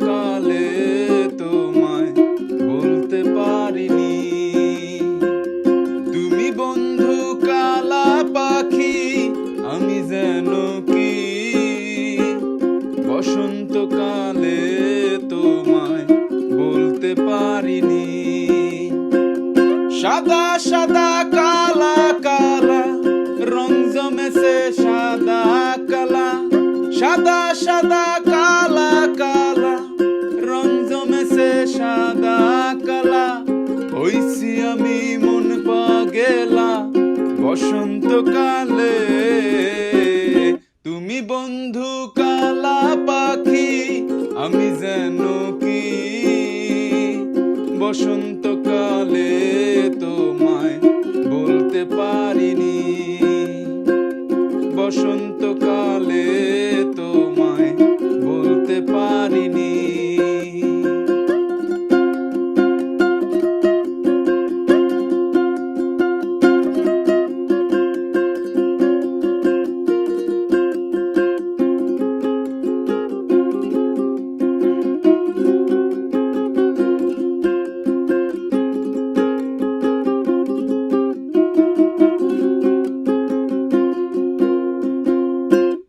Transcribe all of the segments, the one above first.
বসন্তকালে তোমায় বলতে পারিনি। তুমি বন্ধু কালা পাখি, আমি যেন কি বসন্তকালে তোমায় বলতে পারিনি। সাদা সাদা কালা কালা রং জমেছে সাদা কালা, সাদা সাদা কালা কালা রং জমেছে সাদা কালা। হইছি আমি মন পাগেলা বসন্তকালে। তুমি বন্ধু কালা পাখি, আমি যেন কি বসন্তকালে তোমায় বলতে পারিনি। বসন্তকালে তোমায় বলতে পারিনি।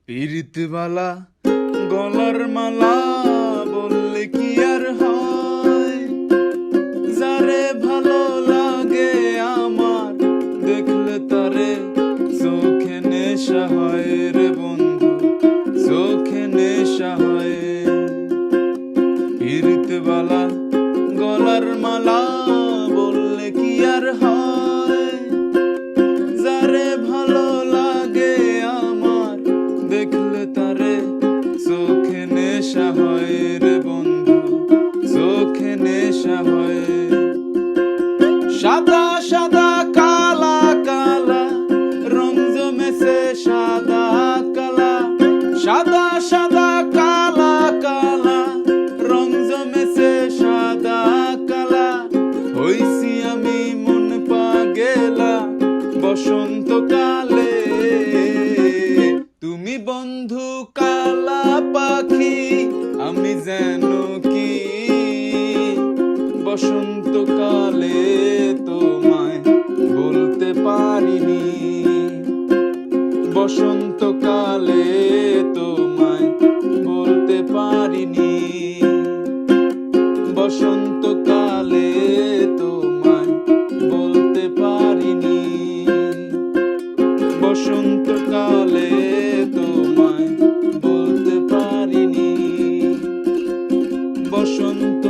পিরিতবালা গলার মালা বললে কি আর হয়, যারে ভালো লাগে আমার দেখলে তারে চোখে নেশা হয় রে বন্ধু, চোখে নেশা হয়। পিরিতবালা গলার মালা বললে কি আর হয়, যারে ভালো লাগে আমার দেখলে তারে চোখে নেশা হয় রে বন্ধু, চোখে নেশা হয়। সাদা সাদা কালা কালা রং জমেছে সাদা কালা, সাদা সাদা কালা কালা রং জমেছে সাদা কালা। হইছি আমি মন পাগেলা বসন্তকালে। তুমি বন্ধু কালা পাখি, আমি যেন কি বসন্তকালে তোমায় বলতে পারিনি। বসন্তকালে তোমায় বলতে পারিনি। বসন্তকালে তোমায় বলতে পারিনি। বসন্তকালে তোমায় বলতে পারিনি। বসন্ত